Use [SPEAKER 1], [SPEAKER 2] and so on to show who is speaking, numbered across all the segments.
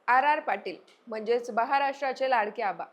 [SPEAKER 1] R Patil म्हणजेच महाराष्ट्राचे लाडके आबा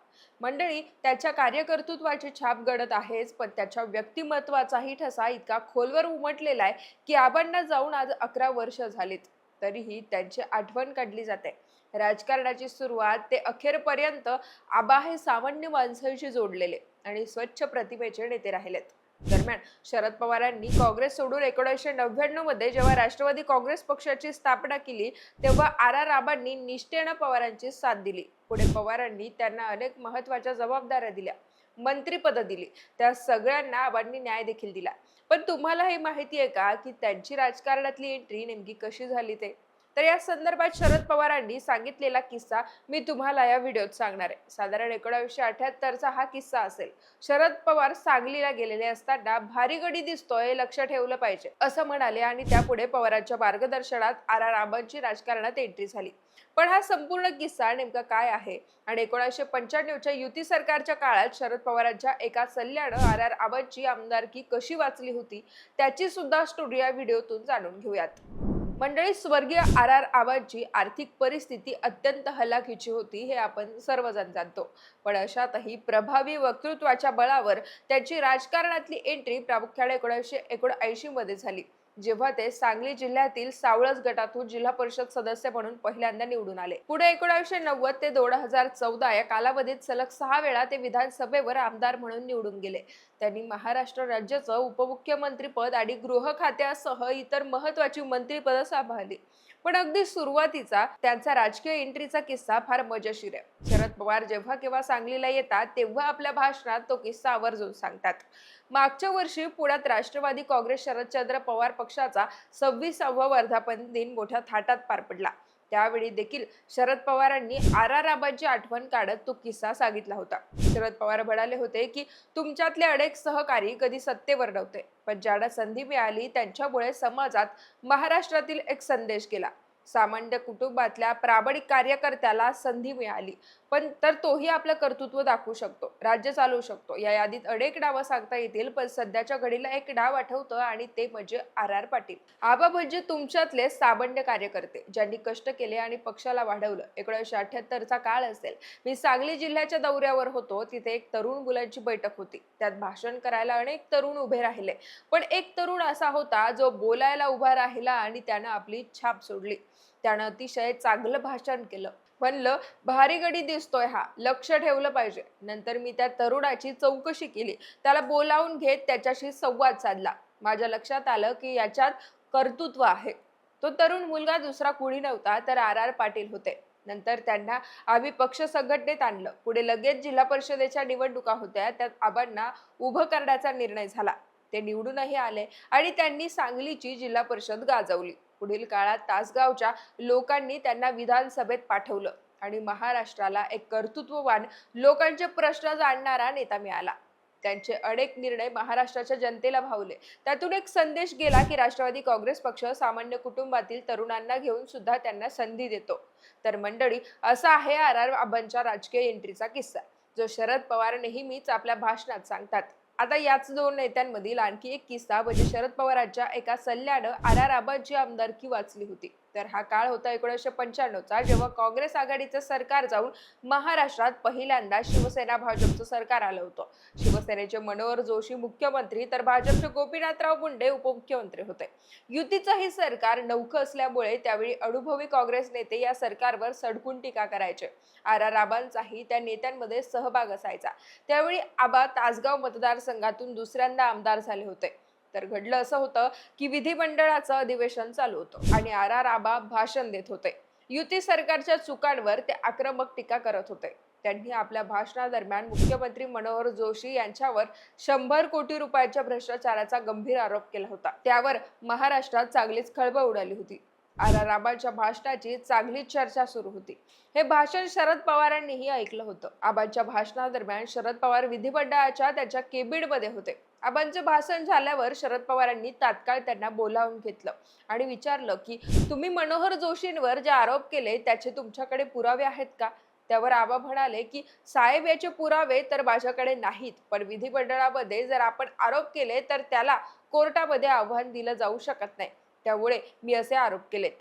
[SPEAKER 1] मंडळी त्याच्या कार्यकर्तृत्वाची छाप घडत आहेच, पण त्याच्या व्यक्तिमत्वाचाही ठसा इतका खोलवर उमटलेला आहे की आबांना जाऊन आज 11 वर्ष झालीत, तरीही त्यांची आठवण काढली जाते. राजकारणाची सुरुवात ते अखेरपर्यंत आबा हे सामान्य माणसाशी जोडलेले आणि स्वच्छ प्रतिमेचे नेते राहिलेत. दरम्यान शरद पवारांनी काँग्रेस सोडून 1999 मध्ये जेव्हा राष्ट्रवादी काँग्रेस पक्षाची स्थापना केली, तेव्हा आबांनी निष्ठेनं पवारांची साथ दिली. पुढे पवारांनी त्यांना अनेक महत्वाच्या जबाबदाऱ्या दिल्या, मंत्रिपद दिली. त्या सगळ्यांना आबांनी न्याय देखील दिला. पण तुम्हाला हे माहिती आहे का की त्यांची राजकारणातली एंट्री नेमकी कशी झाली ते? तर या संदर्भात शरद पवारांनी सांगितलेला किस्सा मी तुम्हाला या व्हिडिओत सांगणार आहे. साधारण 1978चा हा किस्सा असेल. शरद पवार सांगलीला गेलेले असताना भारी गडी दिसतोय, लक्ष ठेवलं पाहिजे असं म्हणाले आणि त्यापुढे पवारांच्या मार्गदर्शनात आबांची राजकारणात एंट्री झाली. पण हा संपूर्ण किस्सा नेमका काय आहे आणि 1995च्या युती सरकारच्या काळात शरद पवारांच्या एका सल्ल्यानं आबांची आमदारकी कशी वाचली होती, त्याची सुद्धा स्टोरी या व्हिडिओतून जाणून घेऊयात. मंडळी, स्वर्गीय आबांची आर्थिक परिस्थिती अत्यंत हलाखीची होती हे आपण सर्वजण जाणतो. पण अशातही प्रभावी वक्तृत्वाच्या बळावर त्यांची राजकारणातली एंट्री प्रामुख्याने 1979 मध्ये झाली, जेव्हा ते सांगली जिल्ह्यातील सावळज गटातून जिल्हा परिषद सदस्य म्हणून पहिल्यांदा निवडून आले. पुढे 1990 ते 2014 या कालावधीत सलग 6 वेळा ते विधानसभेवर आमदार म्हणून निवडून गेले. त्यांनी महाराष्ट्र राज्याचं उपमुख्यमंत्रीपद आणि गृह खात्यासह इतर महत्वाची मंत्रिपद सांभाळली. पण अगदी सुरुवातीचा त्यांचा राजकीय एंट्रीचा किस्सा फार मजेशीर आहे. शरद पवार जेव्हा केव्हा सांगलीला येतात तेव्हा आपल्या भाषणात तो किस्सा आवर्जून सांगतात. मागच्या वर्षी पुण्यात राष्ट्रवादी काँग्रेस शरदचंद्र पवार पक्षाचा 26वा वर्धापन दिन मोठ्या थाटात पार पडला. त्यावेळी देखील शरद पवारांनी आबांची आठवण काढत तो किस्सा सांगितला होता. शरद पवार म्हणाले होते की तुमच्यातले अनेक सहकारी कधी सत्तेवर नव्हते, पण ज्यांना संधी मिळाली त्यांच्यामुळे समाजात, महाराष्ट्रातील एक संदेश गेला. सामान्य कुटुंबातल्या प्रामाणिक कार्यकर्त्याला संधी मिळाली, पण तर तोही आपलं कर्तृत्व दाखवू शकतो, राज्य चालवू शकतो. या यादीत अनेक नावं सांगता येतील, पण सध्याच्या घडीला एक नाव आठवतं आणि ते म्हणजे पाटील. आबा म्हणजे तुमच्यातले सामान्य कार्यकर्ते ज्यांनी कष्ट केले आणि पक्षाला वाढवलं. 1978चा काळ असेल. मी सांगली जिल्ह्याच्या दौऱ्यावर होतो. तिथे एक तरुण मुलांची बैठक होती. त्यात भाषण करायला अनेक तरुण उभे राहिले, पण एक तरुण असा होता जो बोलायला उभा राहिला आणि त्यानं आपली छाप सोडली. त्यानं अतिशय चांगलं भाषण केलं. म्हणलं, भारी गडी दिसतोय हा, लक्ष ठेवलं पाहिजे. नंतर मी त्या तरुणाची चौकशी केली. त्याला बोलावून घेत त्याच्याशी संवाद साधला. माझ्या लक्षात आलं की याच्यात कर्तृत्व आहे. तो तरुण मुलगा दुसरा कुणी नव्हता तर पाटील होते. नंतर त्यांना आम्ही पक्ष संघटनेत आणलं. पुढे लगेच जिल्हा परिषदेच्या निवडणुका होत्या. त्यात आबांना उभं करण्याचा निर्णय झाला. ते निवडूनही आले आणि त्यांनी सांगलीची जिल्हा परिषद गाजवली. पुढील काळात तासगावच्या लोकांनी त्यांना विधानसभेत पाठवलं आणि महाराष्ट्राला एक कर्तृत्ववान, लोकांचे प्रश्न जाणणारा नेता मिळाला. त्यांचे अनेक निर्णय महाराष्ट्राच्या जनतेला भावले. त्यातून एक संदेश गेला की राष्ट्रवादी काँग्रेस पक्ष सामान्य कुटुंबातील तरुणांना घेऊन सुद्धा त्यांना संधी देतो. तर मंडळी, असा आहे आबांच्या राजकीय एंट्रीचा किस्सा, जो शरद पवार नेहमीच आपल्या भाषणात सांगतात. आता याच दोन नेत्यांमधील आणखी एक किस्सा म्हणजे शरद पवारांच्या एका सल्ल्यानं आबांची आमदारकी वाचली होती. तर हा काळ होता 1995चा, जेव्हा काँग्रेस आघाडीचं सरकार जाऊन महाराष्ट्रात पहिल्यांदा शिवसेना भाजपचं सरकार आलं होतं. शिवसेनेचे मनोहर जोशी मुख्यमंत्री तर भाजपचे गोपीनाथराव मुंडे उपमुख्यमंत्री होते. युतीचं हे सरकार नवखं असल्यामुळे त्यावेळी अनुभवी काँग्रेस नेते या सरकारवर सडकून टीका करायचे. आबांचाही त्या नेत्यांमध्ये सहभाग असायचा. त्यावेळी आबा तासगाव मतदारसंघातून दुसऱ्यांदा आमदार झाले होते. तर घडलं असं होतं की विधिमंडळाचं अधिवेशन चालू होतं आणि आबा भाषण देत होते. युती सरकारच्या चुकांवर ते आक्रमक टीका करत होते. त्यांनी आपल्या भाषणादरम्यान मुख्यमंत्री मनोहर जोशी यांच्यावर 100 कोटी रुपयाच्या भ्रष्टाचाराचा गंभीर आरोप केला होता. त्यावर महाराष्ट्रात चांगलीच खळबळ उडाली होती. आबांच्या भाषणाची चांगलीच चर्चा सुरू होती. हे भाषण शरद पवारांनीही ऐकलं होतं. आबांच्या भाषणादरम्यान शरद पवार विधिमंडळाच्या त्यांच्या केबिनमध्ये होते. आबांचं भाषण झाल्यावर शरद पवारांनी तात्काळ त्यांना बोलावून घेतलं आणि विचारलं की तुम्ही मनोहर जोशींवर जे आरोप केले त्याचे तुमच्याकडे पुरावे आहेत का? त्यावर आबा म्हणाले की साहेब, याचे पुरावे तर माझ्याकडे नाहीत, पण विधिमंडळामध्ये जर आपण आरोप केले तर त्याला कोर्टामध्ये आव्हान दिलं जाऊ शकत नाही. त्यामुळे मी असे आरोप केलेत.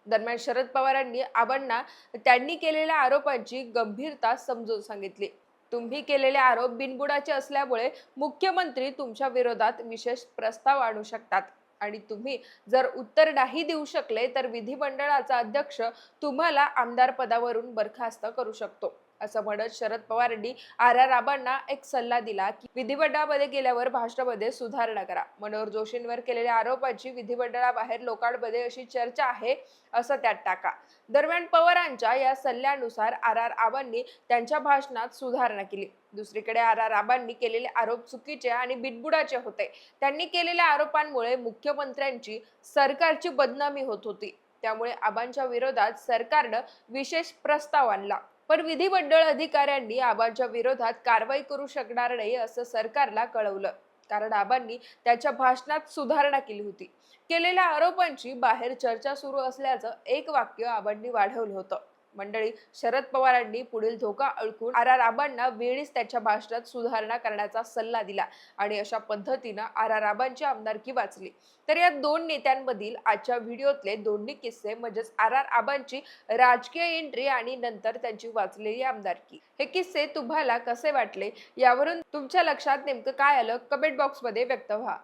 [SPEAKER 1] दरम्यान शरद पवारांनी आबांना त्यांनी केलेल्या आरोपांची गंभीरता समजून सांगितली. तुम्ही केलेले आरोप बिनबुडाचे असल्यामुळे मुख्यमंत्री तुमच्या विरोधात विशेष प्रस्ताव आणू शकतात आणि तुम्ही जर उत्तर नाही देऊ शकले तर विधिमंडळाचा अध्यक्ष तुम्हाला आमदार पदावरून बरखास्त करू शकतो, असं म्हणत शरद पवारांनी आबांना एक सल्ला दिला की विधिमंडळामध्ये गेल्यावर भाषणामध्ये सुधारणा करा. मनोहर जोशींवर केलेल्या आरोपांची विधिमंडळाबाहेर लोकांमध्ये अशी चर्चा आहे असं त्यात टाका. दरम्यान पवारांच्या या सल्ल्यानुसार आबांनी त्यांच्या भाषणात सुधारणा केली. दुसरीकडे आबांनी केलेले आरोप चुकीचे आणि बिनबुडाचे होते. त्यांनी केलेल्या आरोपांमुळे मुख्यमंत्र्यांची सरकारची बदनामी होत होती. त्यामुळे आबांच्या विरोधात सरकारनं विशेष प्रस्ताव आणला. पण विधिमंडळ अधिकाऱ्यांनी आबांच्या विरोधात कारवाई करू शकणार नाही असं सरकारला कळवलं, कारण आबांनी त्याच्या भाषणात सुधारणा केली होती. केलेल्या आरोपांची बाहेर चर्चा सुरू असल्याचं एक वाक्य आबांनी वाढवलं होतं. मंडळी, शरद पवारांनी पुढील धोका ओळखून आबांना वेळीच त्याच्या भाषणात सुधारणा करण्याचा सल्ला दिला आणि अशा पद्धतीनं आबांची आमदारकी वाचली. तर या दोन नेत्यांमधील आजच्या व्हिडिओतले दोन्ही किस्से म्हणजेच आबांची राजकीय एंट्री आणि नंतर त्यांची वाचलेली आमदारकी, हे किस्से तुम्हाला कसे वाटले यावरून तुमच्या लक्षात नेमकं काय आलं कमेंट बॉक्समध्ये व्यक्त व्हा.